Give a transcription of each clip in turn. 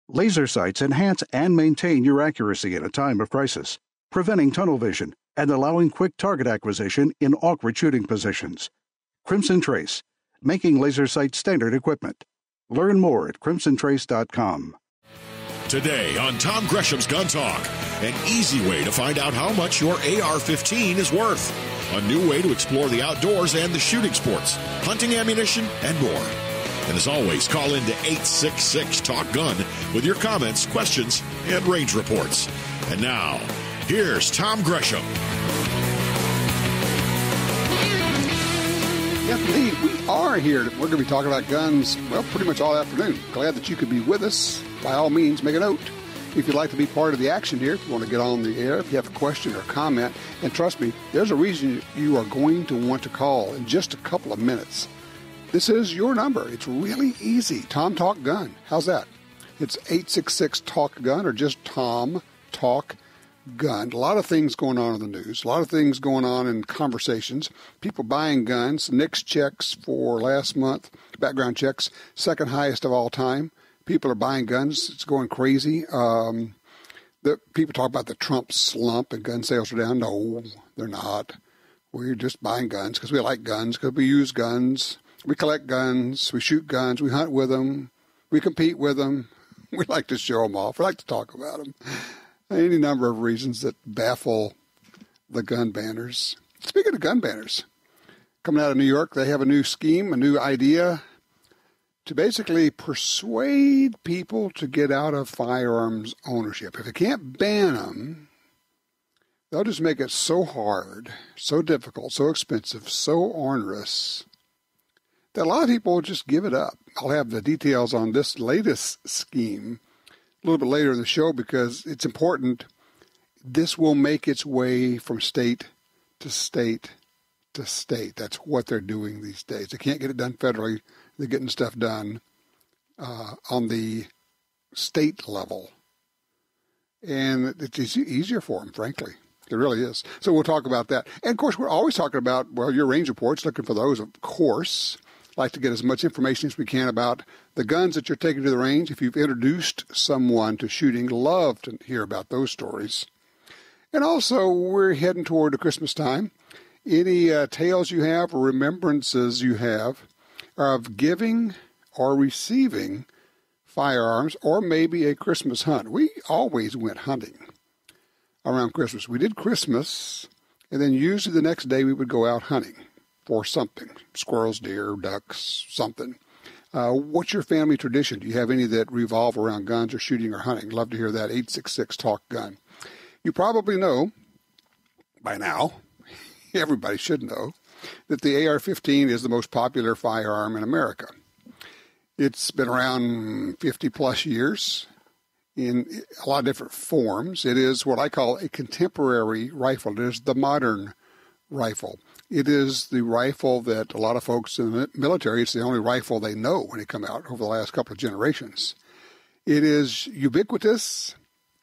Laser sights enhance and maintain your accuracy in a time of crisis, preventing tunnel vision and allowing quick target acquisition in awkward shooting positions. Crimson Trace, making laser sights standard equipment. Learn more at crimsontrace.com. Today on Tom Gresham's Gun Talk, an easy way to find out how much your AR-15 is worth. A new way to explore the outdoors and the shooting sports, hunting ammunition, and more. And as always, call in to 866-TALK-GUN with your comments, questions, and range reports. And now, here's Tom Gresham. Yes, indeed, we are here. We're going to be talking about guns, well, pretty much all afternoon. Glad that you could be with us. By all means, make a note. If you'd like to be part of the action here, if you want to get on the air, if you have a question or comment, and trust me, there's a reason you are going to want to call in just a couple of minutes. This is your number. It's really easy. Tom Talk Gun. How's that? It's 866-TALK-GUN or just Tom Talk Gun. A lot of things going on in the news. A lot of things going on in conversations. People buying guns. NICS checks for last month. Background checks. Second highest of all time. People are buying guns. It's going crazy. People talk about the Trump slump and gun sales are down. No, they're not. We're just buying guns because we like guns, because we use guns. We collect guns, we shoot guns, we hunt with them, we compete with them, we like to show them off, we like to talk about them. Any number of reasons that baffle the gun banners. Speaking of gun banners, coming out of New York, they have a new scheme, a new idea to basically persuade people to get out of firearms ownership. If they can't ban them, they'll just make it so hard, so difficult, so expensive, so onerous, that a lot of people will just give it up. I'll have the details on this latest scheme a little bit later in the show because it's important. This will make its way from state to state to state. That's what they're doing these days. They can't get it done federally. They're getting stuff done on the state level. And it's easier for them, frankly. It really is. So we'll talk about that. And, of course, we're always talking about, well, your range reports, looking for those, of course. Like to get as much information as we can about the guns that you're taking to the range. If you've introduced someone to shooting, love to hear about those stories. And also, we're heading toward the Christmas time. Any tales you have or remembrances you have of giving or receiving firearms or maybe a Christmas hunt. We always went hunting around Christmas. We did Christmas, and then usually the next day we would go out hunting for something, squirrels, deer, ducks, something. What's your family tradition? Do you have any that revolve around guns or shooting or hunting? Love to hear that, 866-TALK-GUN. You probably know by now, everybody should know, that the AR-15 is the most popular firearm in America. It's been around 50-plus years in a lot of different forms. It is what I call a contemporary rifle. It is the modern rifle. It is the rifle that a lot of folks in the military, it's the only rifle they know when they come out over the last couple of generations. It is ubiquitous.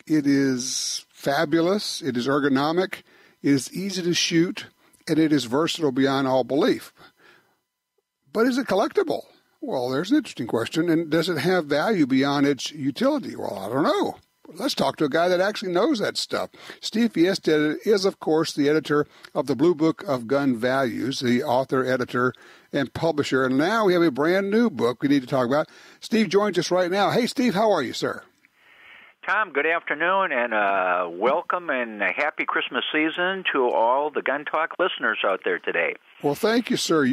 It is fabulous. It is ergonomic. It is easy to shoot. And it is versatile beyond all belief. But is it collectible? Well, there's an interesting question. And does it have value beyond its utility? Well, I don't know. Let's talk to a guy that actually knows that stuff. Steve Fjestad is, of course, the editor of the Blue Book of Gun Values, the author, editor, and publisher. And now we have a brand new book we need to talk about. Steve joins us right now. Hey, Steve, how are you, sir? Tom, good afternoon, and welcome and a happy Christmas season to all the Gun Talk listeners out there today. Well, thank you, sir.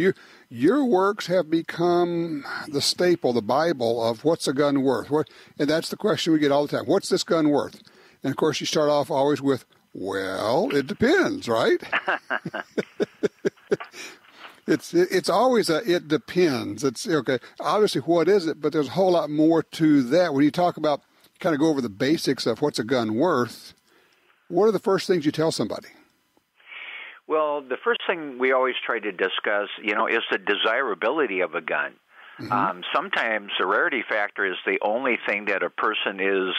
Your works have become the staple, the Bible of what's a gun worth. And that's the question we get all the time. What's this gun worth? And, of course, you start off always with, well, it depends, right? It's always it depends. It's, okay, obviously, what is it? But there's a whole lot more to that. When you talk about, kind of go over the basics of what's a gun worth, what are the first things you tell somebody? Well, the first thing we always try to discuss, is the desirability of a gun. Mm-hmm. Sometimes the rarity factor is the only thing that a person is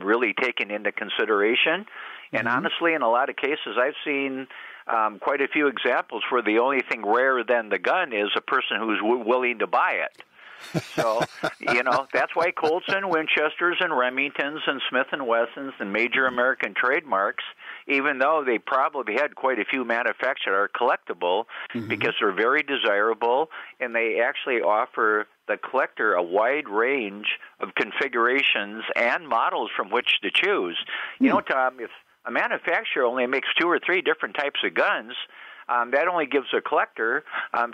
really taking into consideration. And honestly, in a lot of cases, I've seen quite a few examples where the only thing rarer than the gun is a person who's willing to buy it. So, that's why Colts and Winchesters and Remingtons and Smith & Wessons and major American trademarks, even though they probably had quite a few manufactured, are collectible because they're very desirable, and they actually offer the collector a wide range of configurations and models from which to choose. You know, Tom, if a manufacturer only makes 2 or 3 different types of guns, that only gives a collector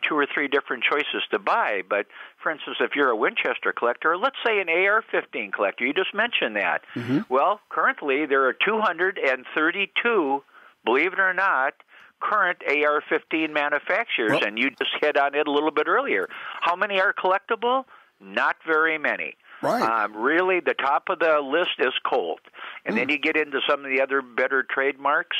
2 or 3 different choices to buy. But, for instance, if you're a Winchester collector, or let's say an AR-15 collector, you just mentioned that. Well, currently there are 232, believe it or not, current AR-15 manufacturers, and you just hit on it a little bit earlier. How many are collectible? Not very many. Right. Really, the top of the list is Colt. And then you get into some of the other better trademarks.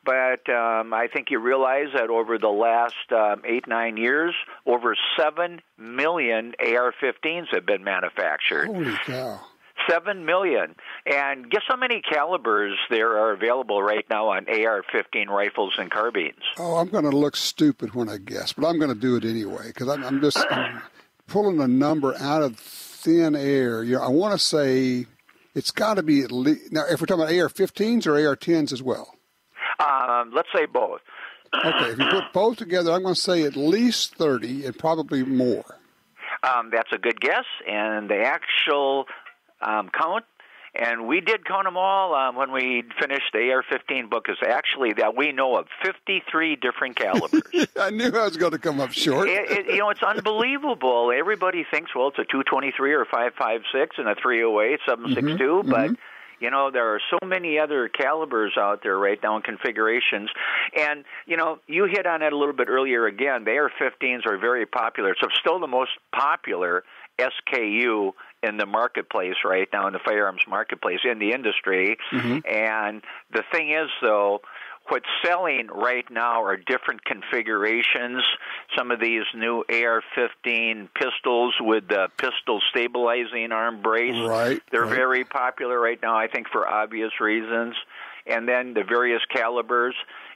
But I think you realize that over the last 8-9 years, over 7 million AR-15s have been manufactured. Holy cow. 7 million. And guess how many calibers there are available right now on AR-15 rifles and carbines? Oh, I'm going to look stupid when I guess, but I'm going to do it anyway because I'm pulling a number out of thin air. I want to say it's got to be at least. Now, if we're talking about AR-15s or AR-10s as well? Let's say both. Okay, if you put both together, I'm going to say at least 30 and probably more. That's a good guess, and the actual count, and we did count them all when we finished the AR-15 book, is actually that we know of 53 different calibers. I knew I was going to come up short. It's unbelievable. Everybody thinks, well, it's a 223 or 5.56 and a 308, 7.62, but there are so many other calibers out there right now in configurations. And, you hit on it a little bit earlier again. The AR-15s are very popular. It's still the most popular SKU in the marketplace right now, in the firearms marketplace, in the industry. And the thing is, though, what's selling right now are different configurations. Some of these new AR-15 pistols with the pistol stabilizing arm brace. They're very popular right now, I think, for obvious reasons. And then the various calibers.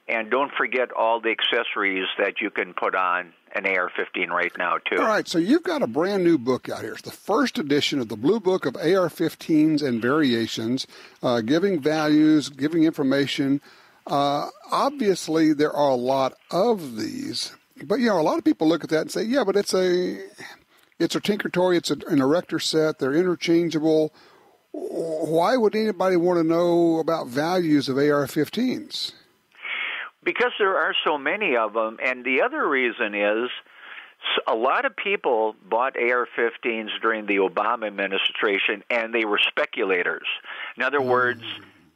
And don't forget all the accessories that you can put on an AR-15 right now, too. All right, so you've got a brand new book out here. It's the first edition of the Blue Book of AR-15s and Variations, giving values, giving information. Obviously, there are a lot of these, but, a lot of people look at that and say, yeah, but it's a tinker toy, it's an erector set, they're interchangeable. Why would anybody want to know about values of AR-15s? Because there are so many of them, and the other reason is a lot of people bought AR-15s during the Obama administration, and they were speculators. In other words,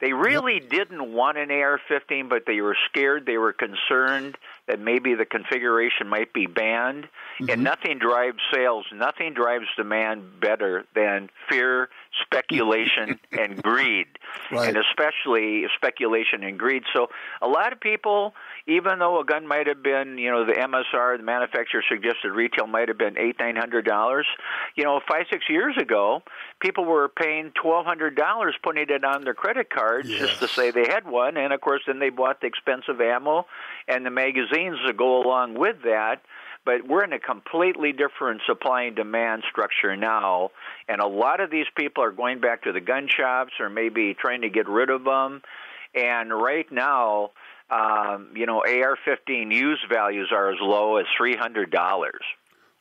they really didn't want an AR-15, but they were scared, they were concerned that maybe the configuration might be banned, and nothing drives sales, nothing drives demand better than fear, speculation, and greed, and especially speculation and greed. So a lot of people, even though a gun might have been, the MSR, the manufacturer suggested retail might have been $800-900, 5-6 years ago, people were paying $1,200 putting it on their credit cards just to say they had one, and of course then they bought the expensive ammo and the magazines that go along with that. But we're in a completely different supply and demand structure now, and a lot of these people are going back to the gun shops or maybe trying to get rid of them. And right now, AR-15 used values are as low as $300.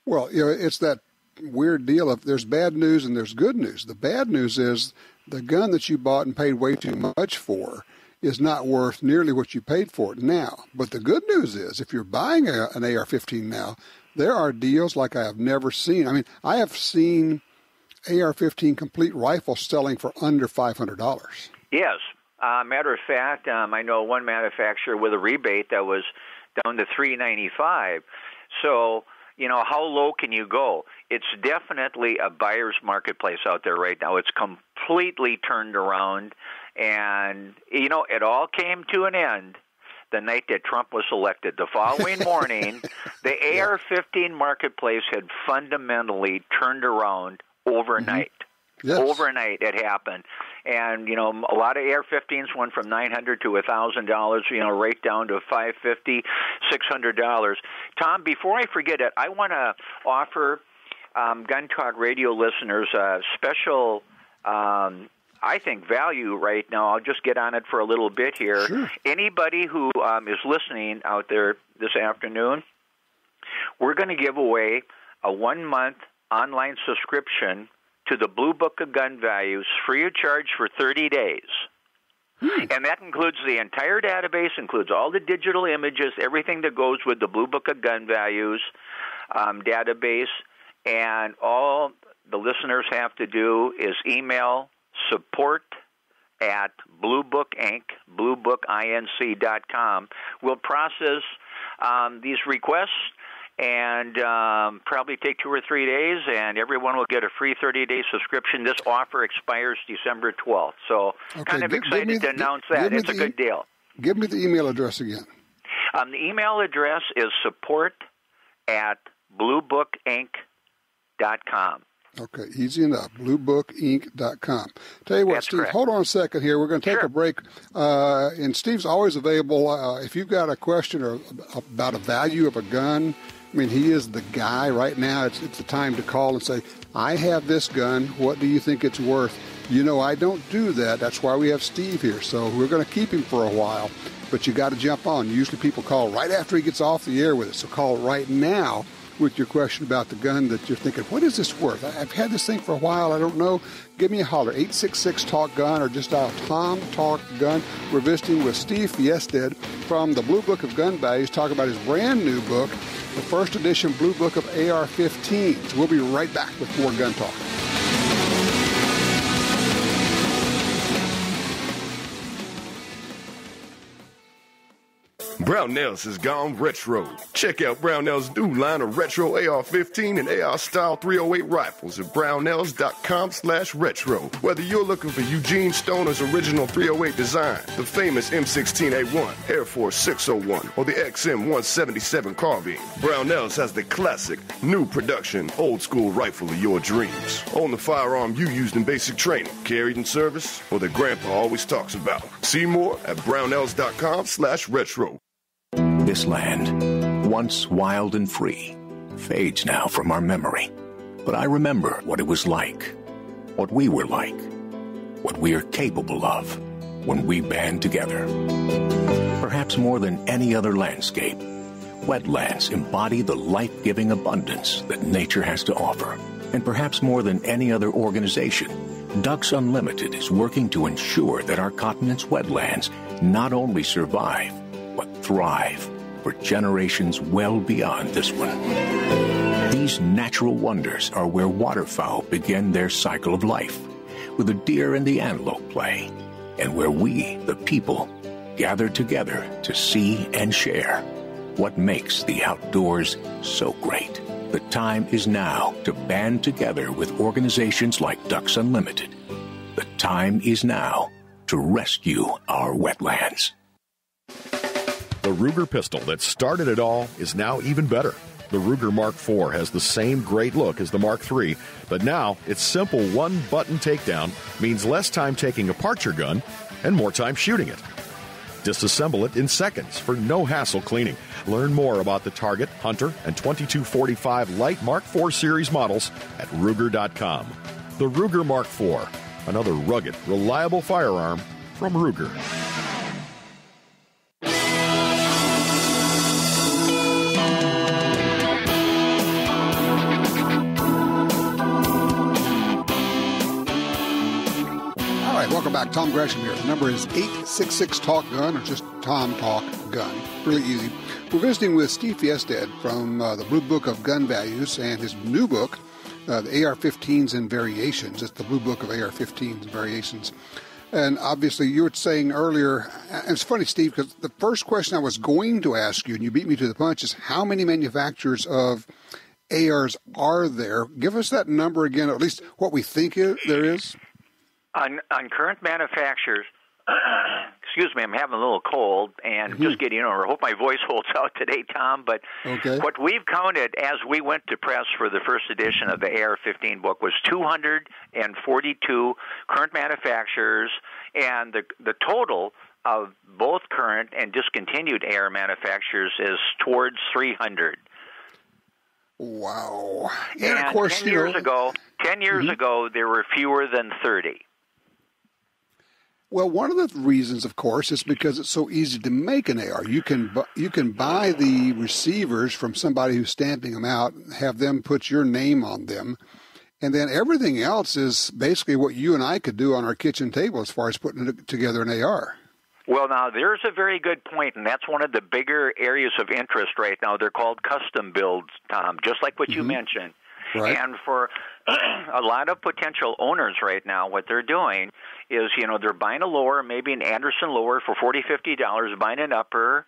Well, it's that weird deal of there's bad news and there's good news. The bad news is the gun that you bought and paid way too much for is not worth nearly what you paid for it now. But the good news is if you're buying an AR-15 now, there are deals like I have never seen. I mean, I have seen AR-15 complete rifles selling for under $500. Yes. Matter of fact, I know one manufacturer with a rebate that was down to $395. So, how low can you go? It's definitely a buyer's marketplace out there right now. It's completely turned around. And, it all came to an end the night that Trump was elected. The following morning, the AR-15 marketplace had fundamentally turned around overnight. Overnight it happened. And, a lot of AR-15s went from $900 to $1,000, right down to $550, $600. Tom, before I forget it, I want to offer Gun Talk radio listeners special, I think, value right now. I'll just get on it for a little bit here. Sure. Anybody who is listening out there this afternoon, we're going to give away a 1-month online subscription to the Blue Book of Gun Values, free of charge for 30 days. And that includes the entire database, includes all the digital images, everything that goes with the Blue Book of Gun Values database. And all the listeners have to do is email support@bluebookinc.com. We'll process these requests and probably take 2 or 3 days, and everyone will get a free 30-day subscription. This offer expires December 12th. So kind of excited to announce that. It's a good deal. Give me the email address again. The email address is support@bluebookinc.com. Okay, easy enough. BlueBookInc.com. Tell you what, That's Steve, correct. hold on a second here. We're going to take a break. And Steve's always available. If you've got a question or about a value of a gun, I mean, he is the guy right now. It's the time to call and say, I have this gun. What do you think it's worth? You know, I don't do that. That's why we have Steve here. So we're going to keep him for a while. But you got to jump on. Usually people call right after he gets off the air with us. So call right now with your question about the gun that you're thinking, what is this worth? I've had this thing for a while. I don't know. Give me a holler, 866-TALK-GUN, or just dial Tom Talk Gun. We're visiting with Steve Fjestad from the Blue Book of Gun Values, talking about his brand new book, the first edition Blue Book of AR-15s. We'll be right back with more Gun Talk. Brownells has gone retro. Check out Brownells' new line of retro AR-15 and AR-style 308 rifles at brownells.com/retro. Whether you're looking for Eugene Stoner's original 308 design, the famous M16A1, Air Force 601, or the XM177 carbine, Brownells has the classic, new production, old-school rifle of your dreams. Own the firearm you used in basic training, carried in service, or that Grandpa always talks about. See more at brownells.com/retro. This land, once wild and free, fades now from our memory. But I remember what it was like, what we were like, what we are capable of when we band together. Perhaps more than any other landscape, wetlands embody the life-giving abundance that nature has to offer. And perhaps more than any other organization, Ducks Unlimited is working to ensure that our continent's wetlands not only survive, but thrive for generations well beyond this one. These natural wonders are where waterfowl begin their cycle of life, where the deer and the antelope play, and where we, the people, gather together to see and share what makes the outdoors so great. The time is now to band together with organizations like Ducks Unlimited. The time is now to rescue our wetlands. The Ruger pistol that started it all is now even better. The Ruger Mark IV has the same great look as the Mark III, but now its simple one-button takedown means less time taking apart your gun and more time shooting it. Disassemble it in seconds for no hassle cleaning. Learn more about the Target, Hunter, and 2245 Light Mark IV series models at Ruger.com. The Ruger Mark IV, another rugged, reliable firearm from Ruger. Welcome back. Tom Gresham here. The number is 866-TALK-GUN, or just Tom Talk Gun. Really easy. We're visiting with Steve Fjestad from the Blue Book of Gun Values and his new book, the AR-15s and Variations. It's the Blue Book of AR-15s and Variations. And obviously, you were saying earlier, and it's funny, Steve, because the first question I was going to ask you, and you beat me to the punch, is how many manufacturers of ARs are there? Give us that number again, or at least what we think there is. On current manufacturers, excuse me, I'm having a little cold and just getting over. I hope my voice holds out today, Tom. But what we've counted as we went to press for the first edition of the AR-15 book was 242 current manufacturers, and the total of both current and discontinued AR manufacturers is towards 300. Wow. And of course, 10 years ago, there were fewer than 30. Well, one of the reasons, of course, is because it's so easy to make an AR. You can buy the receivers from somebody who's stamping them out, have them put your name on them, and then everything else is basically what you and I could do on our kitchen table as far as putting together an AR. Well, now, there's a very good point, and that's one of the bigger areas of interest right now. They're called custom builds, Tom, just like what you mentioned. Right. And for a lot of potential owners right now, what they're doing is, they're buying a lower, maybe an Anderson lower for $40, $50, buying an upper,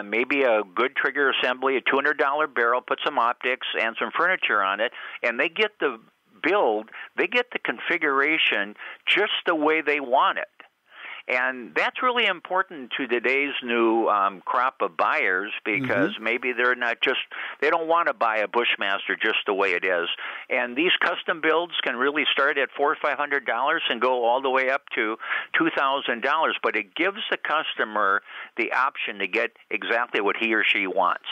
maybe a good trigger assembly, a $200 barrel, put some optics and some furniture on it, and they get the build, they get the configuration just the way they want it. And that's really important to today's new crop of buyers because maybe they don't want to buy a Bushmaster just the way it is. And these custom builds can really start at $400 or $500 and go all the way up to $2,000. But it gives the customer the option to get exactly what he or she wants.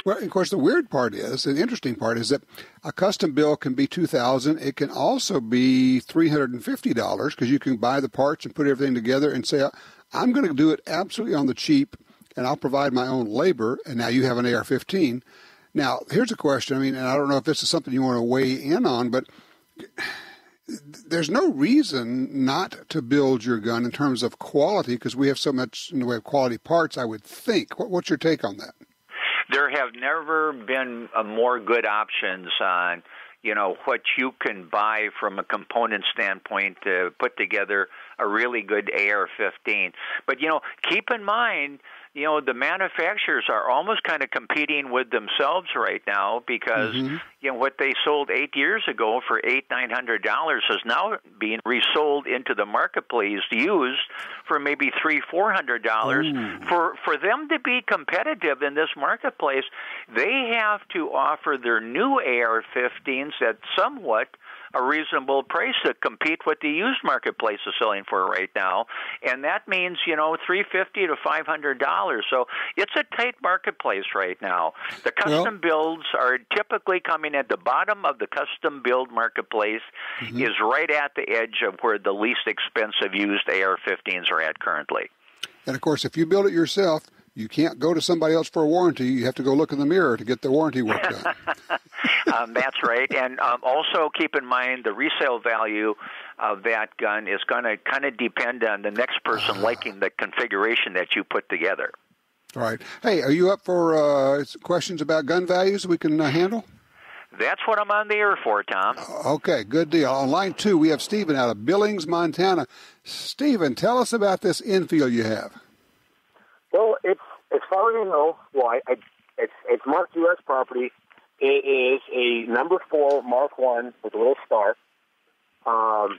Well, of course, the weird part is, the interesting part is that a custom build can be $2,000. It can also be $350 because you can buy the parts and put everything together and say, I'm going to do it absolutely on the cheap, and I'll provide my own labor, and now you have an AR-15. Now, here's a question. And I don't know if this is something you want to weigh in on, but there's no reason not to build your gun in terms of quality because we have so much in the way of quality parts, I would think. What's your take on that? There have never been more good options on, what you can buy from a component standpoint to put together a really good AR-15. But, keep in mind, the manufacturers are almost kind of competing with themselves right now because, what they sold 8 years ago for $800-900 is now being resold into the marketplace used for maybe $300-400. For them to be competitive in this marketplace, they have to offer their new AR-15s at somewhat a reasonable price to compete what the used marketplace is selling for right now, and that means $350 to $500. So it's a tight marketplace right now. The custom builds are typically coming at the bottom of the custom build marketplace, is right at the edge of where the least expensive used AR-15s are at currently. And of course, if you build it yourself, you can't go to somebody else for a warranty. You have to go look in the mirror to get the warranty work done. That's right. And also keep in mind the resale value of that gun is going to kind of depend on the next person liking the configuration that you put together. All right. Hey, are you up for questions about gun values we can handle? That's what I'm on the air for, Tom. Okay, good deal. On line 2, we have Stephen out of Billings, Montana. Stephen, tell us about this infield you have. Well, it's as far as I know. Well, it's marked U.S. property. It is a number 4 Mark 1 with a little star. From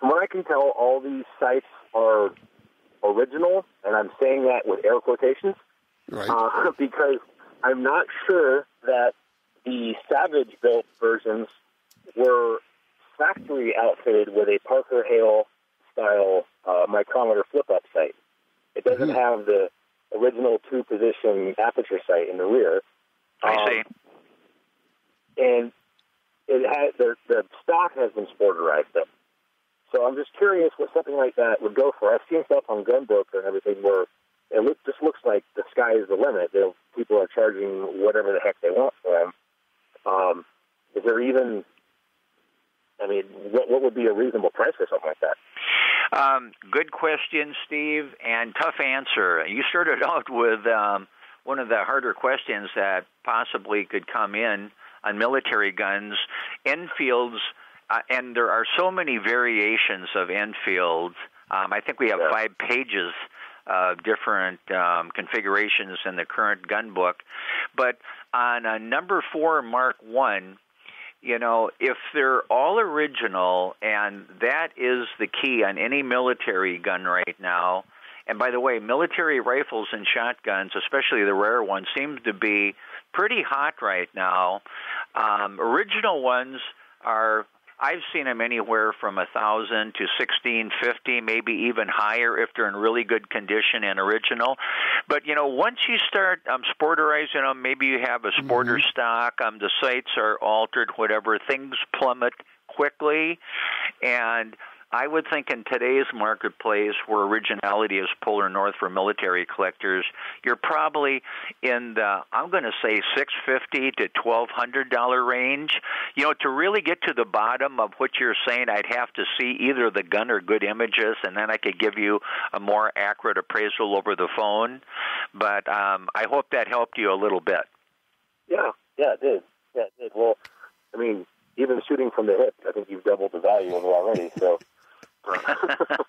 what I can tell, all these sights are original, and I'm saying that with air quotations, right? Because I'm not sure that the Savage-built versions were factory outfitted with a Parker Hale style micrometer flip-up sight. It doesn't have the original 2-position aperture sight in the rear. I see. And it has the stock has been sporterized up. So I'm just curious what something like that would go for. I've seen stuff on Gunbroker and everything where it just looks like the sky is the limit. People are charging whatever the heck they want for them. Is there even, what would be a reasonable price for something like that? Good question, Steve, and tough answer. You started out with one of the harder questions that possibly could come in on military guns. Enfields, and there are so many variations of Enfields. I think we have 5 pages of different configurations in the current gun book. But on a number 4 Mark 1, if they're all original, and that is the key on any military gun right now, and by the way, military rifles and shotguns, especially the rare ones, seem to be pretty hot right now. Original ones are I've seen them anywhere from 1,000 to 1,650, maybe even higher if they're in really good condition and original. But once you start sporterizing them, maybe you have a sporter stock. The sights are altered, whatever. Things plummet quickly, and I would think in today's marketplace where originality is polar north for military collectors, you're probably in the, I'm going to say, $650 to $1,200 range. To really get to the bottom of what you're saying, I'd have to see either the gun or good images, and then I could give you a more accurate appraisal over the phone. But I hope that helped you a little bit. Yeah, it did. Well, I mean, even shooting from the hip, I think you've doubled the value of it already, so...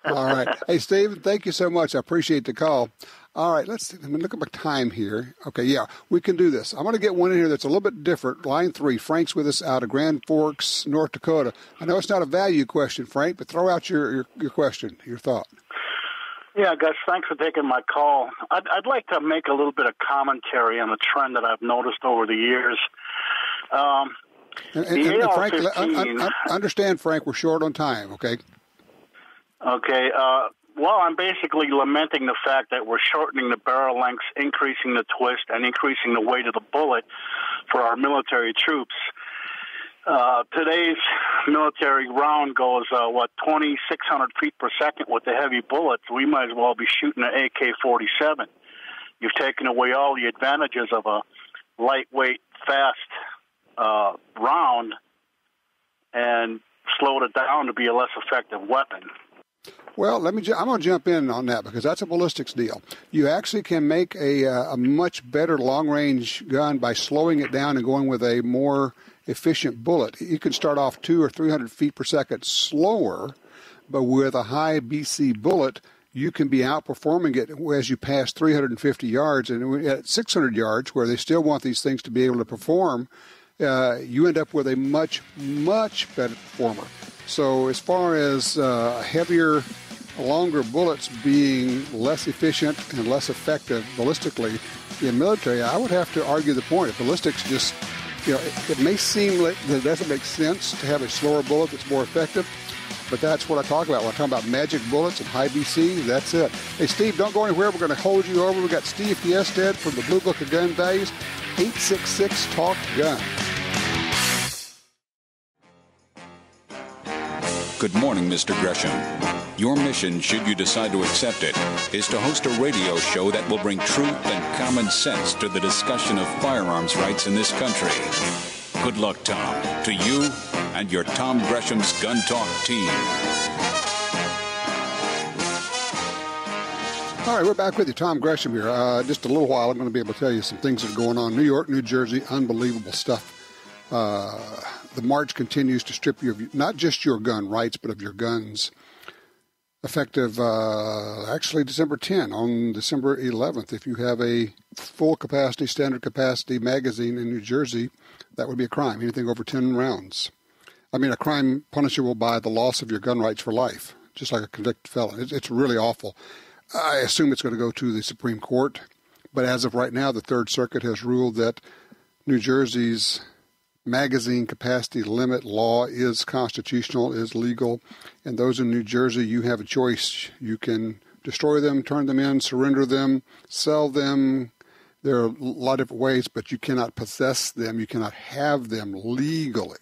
All right. Hey, Steve, thank you so much. I appreciate the call. All right, let me look at my time here. Okay, yeah, we can do this. I'm going to get one in here that's a little bit different. Line 3, Frank's with us out of Grand Forks, North Dakota. I know it's not a value question, Frank, but throw out your question, your thought. Yeah, Gus, thanks for taking my call. I'd like to make a little bit of commentary on a trend that I've noticed over the years. And Frank, understand, Frank, we're short on time, okay? Okay. Well, I'm basically lamenting the fact that we're shortening the barrel lengths, increasing the twist, and increasing the weight of the bullet for our military troops. Today's military round goes, 2,600 feet per second with the heavy bullets. We might as well be shooting an AK-47. You've taken away all the advantages of a lightweight, fast round and slowed it down to be a less effective weapon. Well, I'm going to jump in on that because that's a ballistics deal. You actually can make a much better long-range gun by slowing it down and going with a more efficient bullet. You can start off 200 or 300 feet per second slower, but with a high BC bullet, you can be outperforming it as you pass 350 yards. And at 600 yards, where they still want these things to be able to perform, you end up with a much, much better performer. So as far as heavier, longer bullets being less efficient and less effective ballistically in military, I would have to argue the point. If ballistics just, it may seem like that it doesn't make sense to have a slower bullet that's more effective, but that's what I talk about. When I talk about magic bullets and high BC, that's it. Hey, Steve, don't go anywhere. We're going to hold you over. We've got Steve Fjestad from the Blue Book of Gun Values, 866-TALK-GUN. Good morning, Mr. Gresham. Your mission, should you decide to accept it, is to host a radio show that will bring truth and common sense to the discussion of firearms rights in this country. Good luck, Tom, to you and your Tom Gresham's Gun Talk team. All right, we're back with you. Tom Gresham here. Just a little while, I'm going to be able to tell you some things that are going on. New York, New Jersey, unbelievable stuff. The march continues to strip you of not just your gun rights, but of your guns. Effective, actually, December 10. On December 11th, if you have a full capacity, standard capacity magazine in New Jersey, that would be a crime, anything over 10 rounds. I mean, a crime punishable by the loss of your gun rights for life, just like a convicted felon. It's really awful. I assume it's going to go to the Supreme Court, but as of right now, the Third Circuit has ruled that New Jersey's magazine capacity limit law is constitutional, is legal, and those in New Jersey, you have a choice. You can destroy them, turn them in, surrender them, sell them. There are a lot of different ways, but you cannot possess them. You cannot have them legally.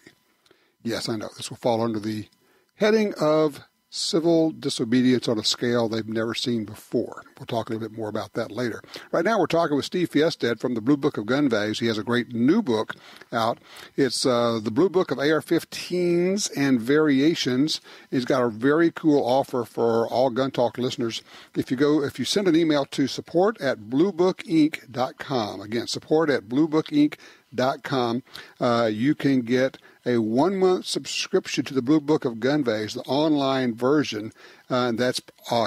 Yes, I know. This will fall under the heading of civil disobedience on a scale they've never seen before. We'll talk a little bit more about that later. Right now we're talking with Steve Fjestad from the Blue Book of Gun Values. He has a great new book out. It's the Blue Book of AR-15s and Variations. He's got a very cool offer for all Gun Talk listeners. If you send an email to support@bluebookinc.com, again, support@bluebookinc.com, you can get a 1-month subscription to the Blue Book of Gun Values, the online version, and that's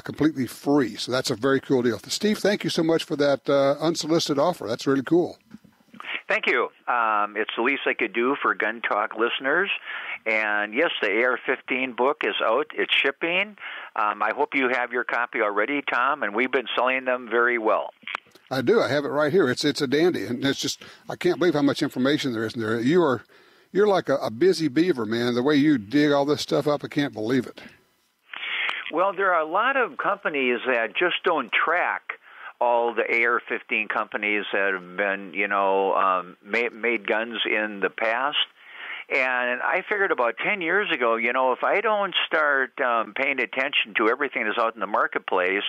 completely free. So that's a very cool deal. Steve, thank you so much for that unsolicited offer. That's really cool. Thank you. It's the least I could do for Gun Talk listeners. And yes, the AR-15 book is out. It's shipping. I hope you have your copy already, Tom, and we've been selling them very well. I do. I have it right here. It's a dandy, and it's just, I can't believe how much information there is in there. You're like a busy beaver, man. The way you dig all this stuff up, I can't believe it. Well, there are a lot of companies that just don't track all the AR-15 companies that have been, made guns in the past. And I figured about 10 years ago, if I don't start paying attention to everything that's out in the marketplace,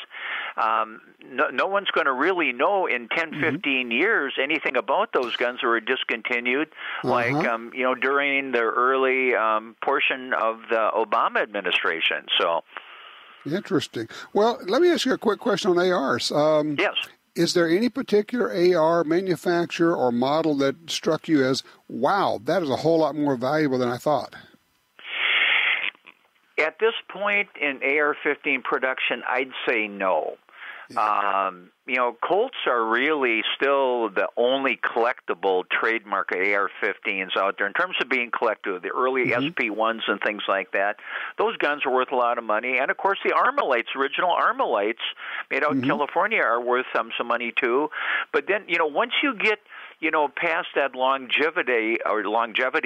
no one's going to really know in 10, 15 years anything about those guns that were discontinued, like, during the early portion of the Obama administration. So. Interesting. Well, let me ask you a quick question on ARs. Yes. Is there any particular AR manufacturer or model that struck you as, wow, that is a whole lot more valuable than I thought? At this point in AR-15 production, I'd say no. Yeah. Colts are really still the only collectible trademark AR-15s out there in terms of being collectible. The early SP1s and things like that, those guns are worth a lot of money. And, of course, the Armalites, original Armalites made out in California are worth some money too. But then, once you get past that longevity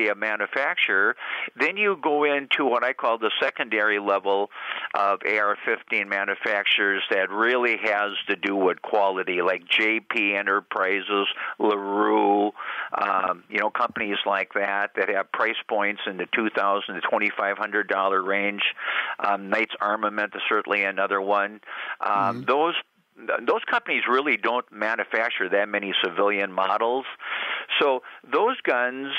of manufacture, then you go into what I call the secondary level of AR-15 manufacturers that really has to do with quality, like JP Enterprises, LaRue, companies like that have price points in the $2,000 to $2,500 range. Knights Armament is certainly another one. Those companies really don't manufacture that many civilian models. So those guns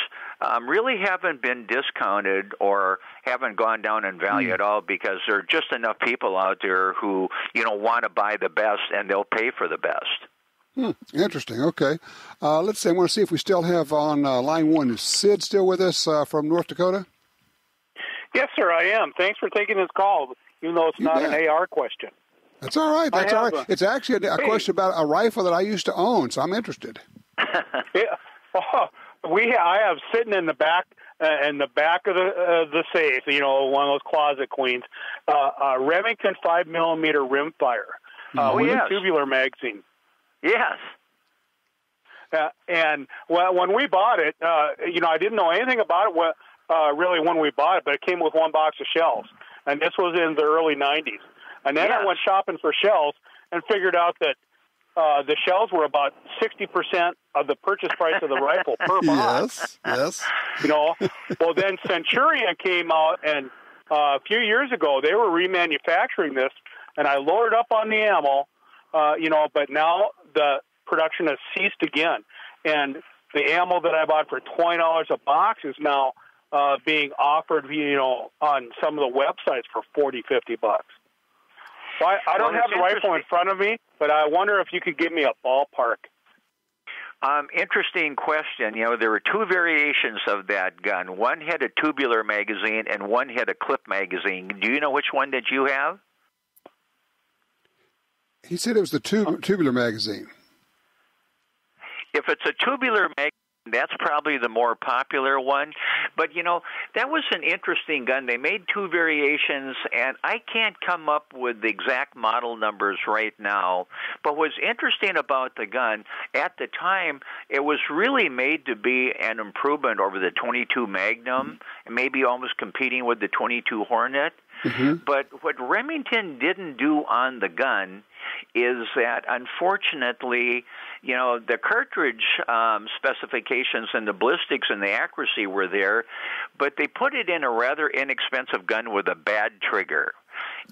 really haven't been discounted or haven't gone down in value at all because there are just enough people out there who, want to buy the best and they'll pay for the best. Interesting. Okay. Let's see. I want to see if we still have on line one. Is Sid still with us from North Dakota? Yes, sir, I am. Thanks for taking this call, even though it's not an AR question. That's all right. That's all right. It's actually a question about a rifle that I used to own, so I'm interested. Yeah. I have sitting in the back of the safe, one of those closet queens, a Remington 5mm rimfire with a tubular magazine. Yes. And when we bought it, I didn't know anything about it really when we bought it, but it came with one box of shells, and this was in the early 90s. And then I went shopping for shells and figured out that the shells were about 60% of the purchase price of the rifle per box. Yes. Well, then Centurion came out, and a few years ago they were remanufacturing this, and I loaded up on the ammo, but now the production has ceased again. And the ammo that I bought for $20 a box is now being offered, on some of the websites for $40-50. So I don't have the rifle in front of me, but I wonder if you could give me a ballpark. Interesting question. There were two variations of that gun. One had a tubular magazine and one had a clip magazine. Do you know which one did you have? He said it was the tubular magazine. If it's a tubular magazine, that's probably the more popular one. But, that was an interesting gun. They made two variations, and I can't come up with the exact model numbers right now. But what's interesting about the gun, at the time, it was really made to be an improvement over the 22 Magnum, and maybe almost competing with the 22 Hornet. But what Remington didn't do on the gun is that, unfortunately, the cartridge specifications and the ballistics and the accuracy were there, but they put it in a rather inexpensive gun with a bad trigger.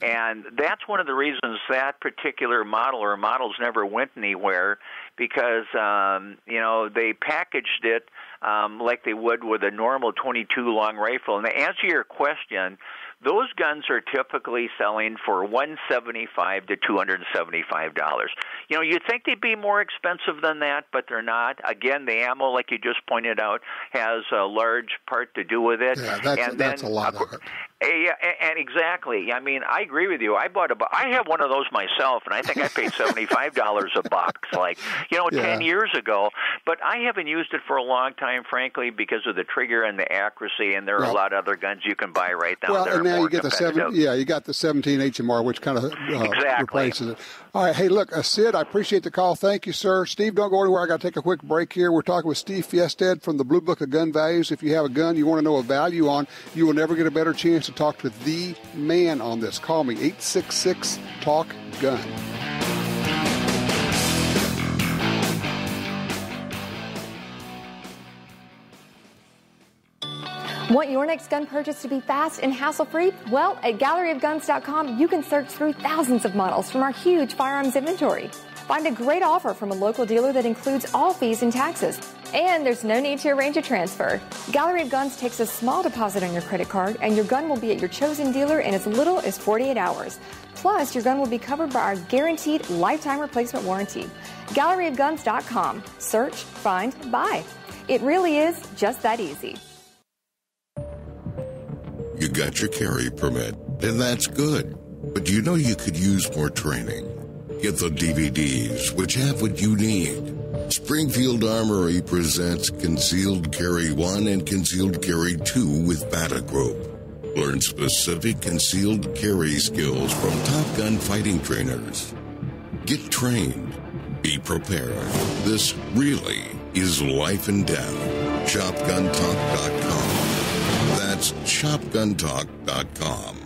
And that's one of the reasons that particular model or models never went anywhere, because, they packaged it like they would with a normal 22 long rifle. And to answer your question, those guns are typically selling for $175 to $275. You'd think they'd be more expensive than that, but they're not. Again, the ammo, like you just pointed out, has a large part to do with it. Yeah, that's a lot of it. Yeah, and exactly. I mean, I agree with you. I have one of those myself, and I think I paid $75 a box, 10 years ago. But I haven't used it for a long time, frankly, because of the trigger and the accuracy, and there are a lot of other guns you can buy right now that are now more you get competitive. you got the 17 HMR, which kind of replaces it. All right, hey, look, Sid, I appreciate the call. Thank you, sir. Steve, don't go anywhere. I got to take a quick break here. We're talking with Steve Fjestad from the Blue Book of Gun Values. If you have a gun you want to know a value on, you will never get a better chance to talk to the man on this. Call me, 866-TALK-GUN. Want your next gun purchase to be fast and hassle-free? Well, at galleryofguns.com, you can search through thousands of models from our huge firearms inventory. Find a great offer from a local dealer that includes all fees and taxes. And there's no need to arrange a transfer. Gallery of Guns takes a small deposit on your credit card, and your gun will be at your chosen dealer in as little as 48 hours. Plus, your gun will be covered by our guaranteed lifetime replacement warranty. Galleryofguns.com. Search, find, buy. It really is just that easy. You got your carry permit, and that's good. But you know you could use more training. Get the DVDs, which have what you need. Springfield Armory presents Concealed Carry 1 and Concealed Carry 2 with Bata Group. Learn specific concealed carry skills from Top Gun fighting trainers. Get trained. Be prepared. This really is life and death. ShopGunTalk.com. That's ShopGunTalk.com.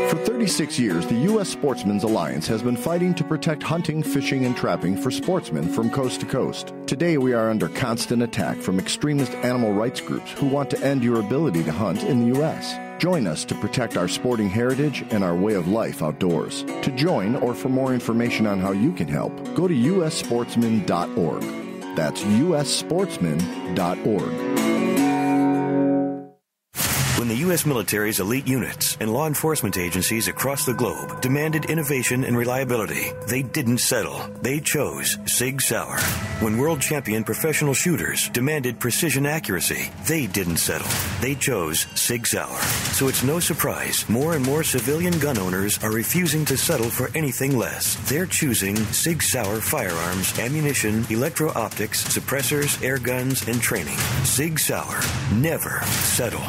For 36 years, the U.S. Sportsmen's Alliance has been fighting to protect hunting, fishing, and trapping for sportsmen from coast to coast. Today, we are under constant attack from extremist animal rights groups who want to end your ability to hunt in the U.S. Join us to protect our sporting heritage and our way of life outdoors. To join or for more information on how you can help, go to ussportsman.org. That's ussportsman.org. When the U.S. military's elite units and law enforcement agencies across the globe demanded innovation and reliability, they didn't settle. They chose Sig Sauer. When world champion professional shooters demanded precision accuracy, they didn't settle. They chose Sig Sauer. So it's no surprise more and more civilian gun owners are refusing to settle for anything less. They're choosing Sig Sauer firearms, ammunition, electro-optics, suppressors, air guns, and training. Sig Sauer. Never settle.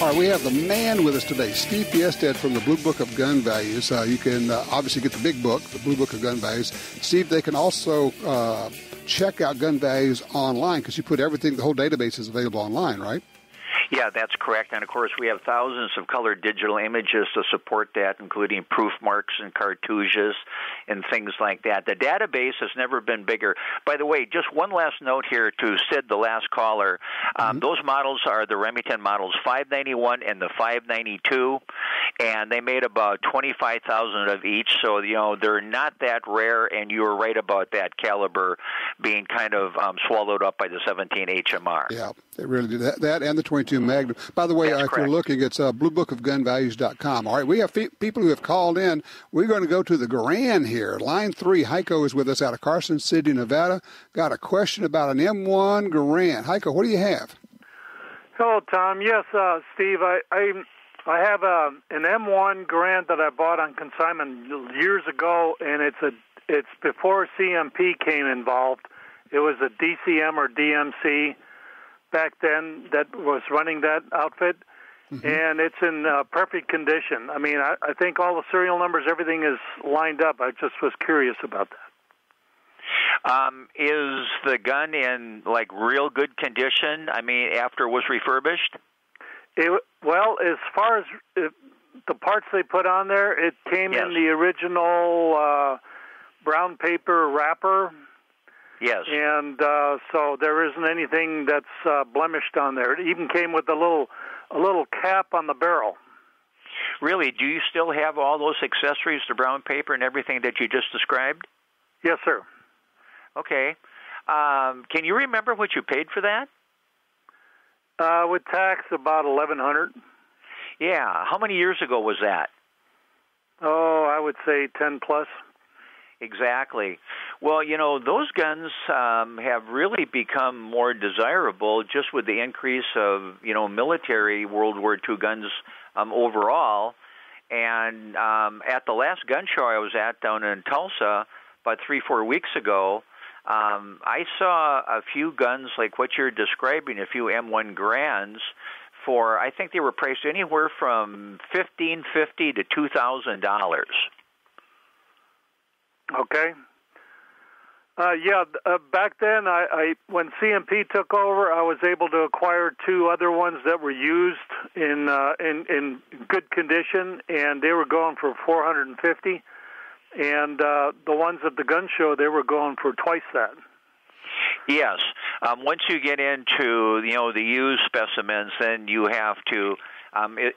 All right, we have the man with us today, Steve Fjestad from the Blue Book of Gun Values. You can obviously get the big book, the Blue Book of Gun Values. Steve, they can also check out Gun Values online because you put everything, the whole database is available online, right? Yeah, that's correct. And, of course, we have thousands of colored digital images to support that, including proof marks and cartouches and things like that. The database has never been bigger. By the way, just one last note here to Sid, the last caller. Those models are the Remington models 591 and the 592, and they made about 25,000 of each. So, you know, they're not that rare, and you were right about that caliber being kind of swallowed up by the 17 HMR. Yeah, they really do that and the 22 Magnum. By the way, if you're looking, it's bluebookofgunvalues.com. All right, we have people who have called in. We're going to go to the Grand here. Line 3, Heiko is with us out of Carson City, Nevada. Got a question about an M1 Garand. Heiko, what do you have? Hello, Tom. Yes, Steve, I have an M1 Garand that I bought on consignment years ago, and it's before CMP came involved. It was a DCM or DMC back then that was running that outfit, and it's in perfect condition. I mean, I think all the serial numbers, everything is lined up. I just was curious about that. Is the gun in, like, real good condition, I mean, after it was refurbished? Well, as far as the parts they put on there, it came in the original brown paper wrapper. Yes. And so there isn't anything that's blemished on there. It even came with a little cap on the barrel. Really? Do you still have all those accessories, the brown paper and everything that you just described? Yes, sir. Okay. Can you remember what you paid for that? With tax, about $1,100. Yeah. How many years ago was that? Oh, I would say 10 plus. Exactly. Well, those guns have really become more desirable just with the increase of, military World War II guns overall. And at the last gun show I was at down in Tulsa about 3-4 weeks ago, I saw a few guns like what you're describing, a few M1 Grands, for, I think they were priced anywhere from $1,550 to $2,000. Okay. Back then, when CMP took over, I was able to acquire 2 other ones that were used in good condition, and they were going for $450. And the ones at the gun show, they were going for twice that. Yes. Once you get into the used specimens, then you have to,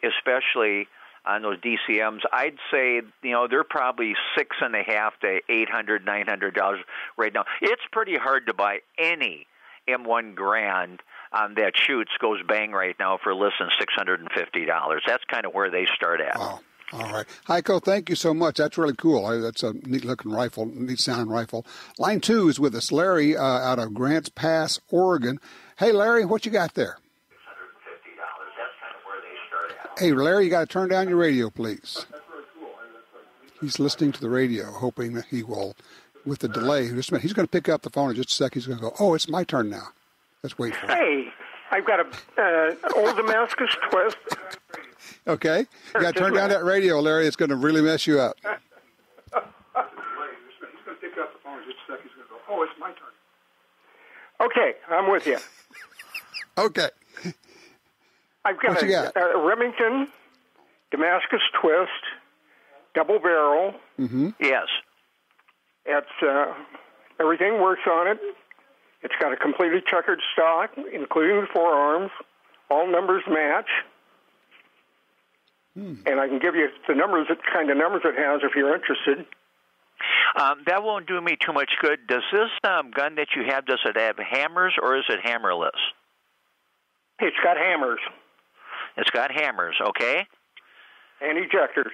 especially on those DCMs, I'd say they're probably $650 to $800, $900 right now. It's pretty hard to buy any M1 Grand that shoots goes bang right now for less than $650. That's kind of where they start at. Wow. All right. Heiko, thank you so much. That's really cool. That's a neat-looking rifle, neat-sounding rifle. Line 2 is with us. Larry out of Grants Pass, Oregon. Hey, Larry, what you got there? Hey, Larry, you got to turn down your radio, please. He's listening to the radio, hoping that he will, with the delay. Just a minute. He's going to pick up the phone in just a sec. He's going to go, oh, it's my turn now. Let's wait for it. Hey, I've got an old Damascus twist. Okay. You got to turn down that radio, Larry. It's going to really mess you up. He's going to pick up the phone in just a sec. He's going to go, oh, it's my turn. Okay, I'm with you. Okay. I've got a Remington Damascus twist, double barrel. Mm-hmm. Yes. It's everything works on it. It's got a completely checkered stock, including the forearms. All numbers match. And I can give you the numbers, the kind of numbers it has if you're interested. That won't do me too much good. Does this gun that you have, does it have hammers or is it hammerless? It's got hammers. It's got hammers, okay. And ejectors.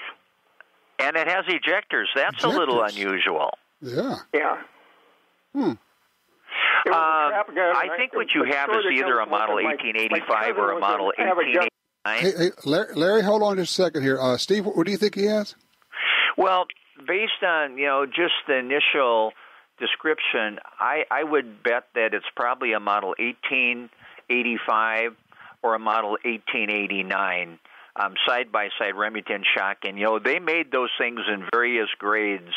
And it has ejectors. That's a little unusual. Yeah. Yeah. I think what you have is either a model 1885 or a model 1889. Hey, Larry, hold on just a second here. Steve, what do you think he has? Well, based on, just the initial description, I would bet that it's probably a model 1885 or a model 1889 side-by-side Remington shotgun. They made those things in various grades,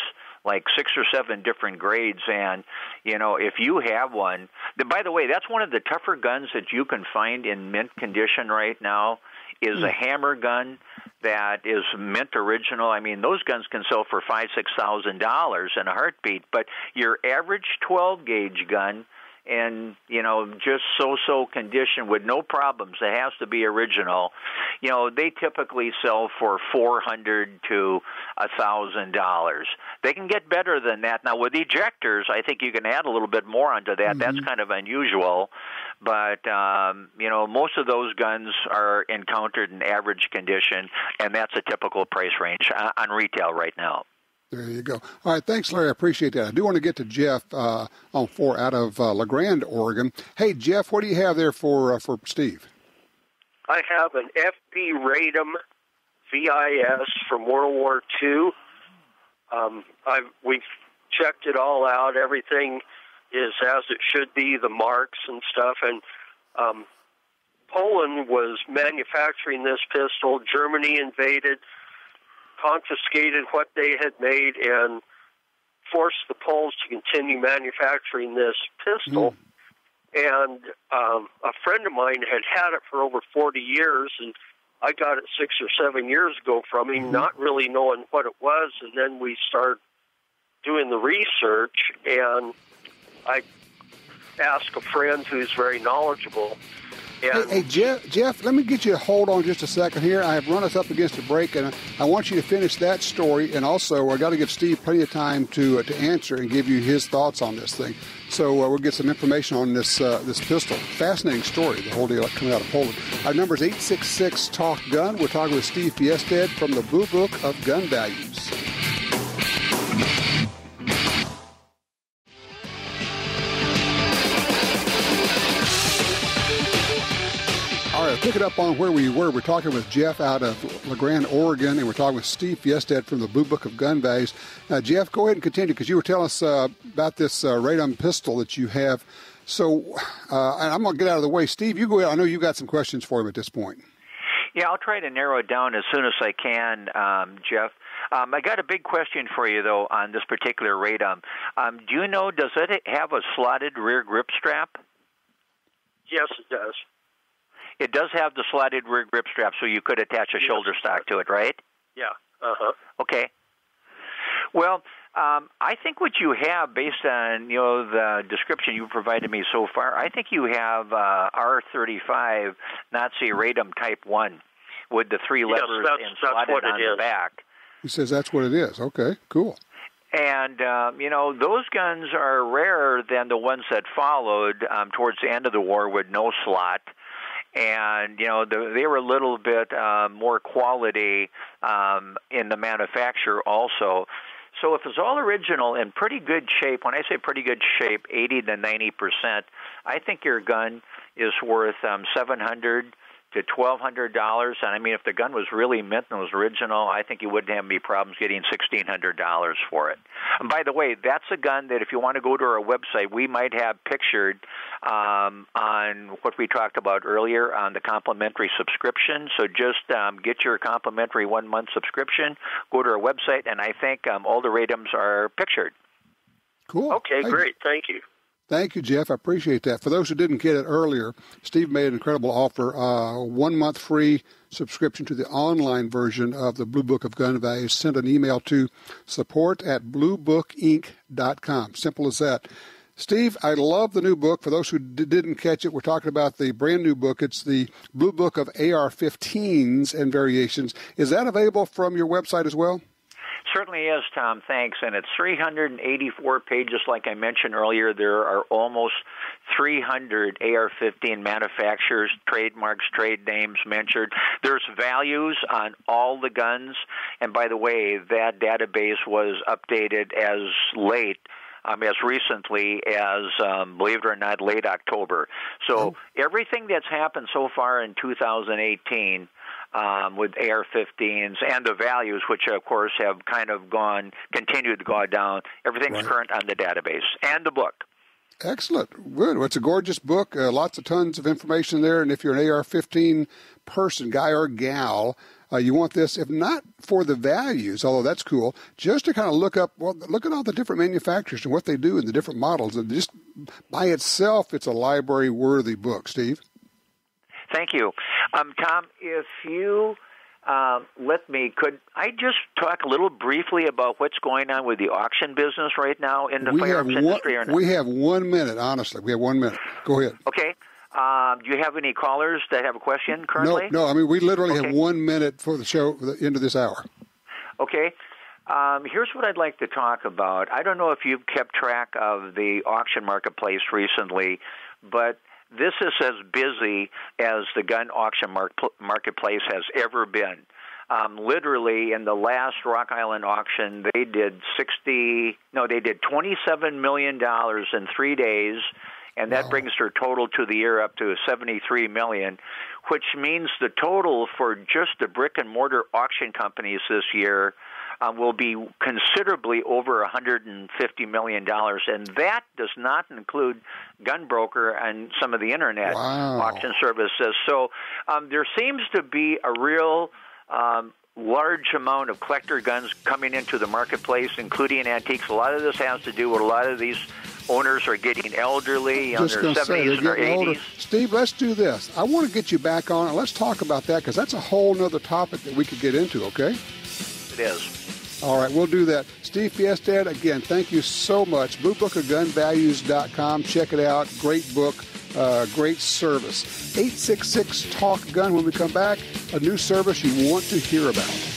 like 6 or 7 different grades, and, if you have one, by the way, that's one of the tougher guns that you can find in mint condition right now, is a hammer gun that is mint original. I mean, those guns can sell for $5,000-$6,000 in a heartbeat, but your average 12-gauge gun and, just so-so condition with no problems, it has to be original, they typically sell for $400 to $1,000. They can get better than that. Now, with ejectors, I think you can add a little bit more onto that. Mm-hmm. That's kind of unusual. But, most of those guns are encountered in average condition, and that's a typical price range on retail right now. There you go. All right, thanks, Larry. I appreciate that. I do want to get to Jeff on 4 out of La Grande, Oregon. Hey, Jeff, what do you have there for Steve? I have an FP Radom VIS from World War II. We've checked it all out. Everything is as it should be, the marks and stuff. And Poland was manufacturing this pistol. Germany invaded, confiscated what they had made, and forced the Poles to continue manufacturing this pistol. And a friend of mine had it for over 40 years, and I got it 6 or 7 years ago from him, not really knowing what it was. And then we started doing the research, and I asked a friend who's very knowledgeable. Hey, Jeff, let me get you to hold on just a second here. I have run us up against a break, and I want you to finish that story. And also, I got to give Steve plenty of time to answer and give you his thoughts on this thing. So we'll get some information on this pistol. Fascinating story, the whole deal coming out of Poland. Our number is 866-TALK-GUN. We're talking with Steve Fjestad from the Blue Book of Gun Values. pick it up on where we were. We're talking with Jeff out of LeGrand, Oregon, and we're talking with Steve Fjestad from the Blue Book of Gun Values. Jeff, go ahead and continue, because you were telling us about this radom pistol that you have. So, and I'm going to get out of the way. Steve, you go ahead. I know you got some questions for him at this point. Yeah, I'll try to narrow it down as soon as I can, Jeff. I got a big question for you, though, on this particular radom. Do you know, does it have a slotted rear grip strap? Yes, it does. It does have the slotted rear grip strap, so you could attach a shoulder stock to it, right? Yeah. Uh-huh. Okay. Well, I think what you have, based on the description you provided me so far, I think you have R-35 Nazi radom Type 1 with the 3 levers and slotted on the back. He says that's what it is. Okay, cool. And, those guns are rarer than the ones that followed towards the end of the war with no slot. And, they were a little bit more quality in the manufacture also. So if it's all original in pretty good shape, when I say pretty good shape, 80 to 90%, I think your gun is worth $700 to $1,200. And I mean, if the gun was really mint and was original, I think you wouldn't have any problems getting $1,600 for it. And by the way, that's a gun that if you want to go to our website, we might have pictured on what we talked about earlier on the complimentary subscription. So just get your complimentary 1-month subscription, go to our website, and I think all the radoms are pictured. Cool. Okay, great. Thank you. Thank you, Jeff. I appreciate that. For those who didn't get it earlier, Steve made an incredible offer, 1-month free subscription to the online version of the Blue Book of Gun Values. Send an email to support@bluebookinc.com. Simple as that. Steve, I love the new book. For those who didn't catch it, we're talking about the brand new book. It's the Blue Book of AR-15s and variations. Is that available from your website as well? Certainly is, Tom. Thanks. And it's 384 pages, like I mentioned earlier. There are almost 300 AR-15 manufacturers, trademarks, trade names mentioned. There's values on all the guns. And by the way, that database was updated as recently as, believe it or not, late October. So everything that's happened so far in 2018 with AR-15s and the values, which of course have kind of continued to go down. Everything's current on the database and the book. Excellent. Good. Well, it's a gorgeous book. Lots of tons of information there. And if you're an AR-15 person, guy or gal, you want this, if not for the values, although that's cool, just to kind of look at all the different manufacturers and what they do in the different models. And just by itself, it's a library-worthy book. Steve? Thank you. Tom, if you let me, could I just talk a little briefly about what's going on with the auction business right now in the firearms industry? Or not? We have 1 minute, honestly. We have 1 minute. Go ahead. Okay. Do you have any callers that have a question currently? No. I mean, we literally have 1 minute for the show, the end of this hour. Okay. Here's what I'd like to talk about. I don't know if you've kept track of the auction marketplace recently, but this is as busy as the gun auction marketplace has ever been. Literally, in the last Rock Island auction, they did $27 million in 3 days, and that brings their total to the year up to $73 million, which means the total for just the brick-and-mortar auction companies this year will be considerably over $150 million, and that does not include Gunbroker and some of the Internet auction services. So there seems to be a real large amount of collector guns coming into the marketplace, including antiques. A lot of this has to do with a lot of these owners are getting elderly, in their 70s and their 80s. Older. Steve, let's do this. I want to get you back on, and let's talk about that, because that's a whole other topic that we could get into, okay? It is. All right, we'll do that. Steve Fjestad, again, thank you so much. BlueBookOfGunValues.com. Check it out. Great book, great service. 866-TALK-GUN. When we come back, a new service you want to hear about.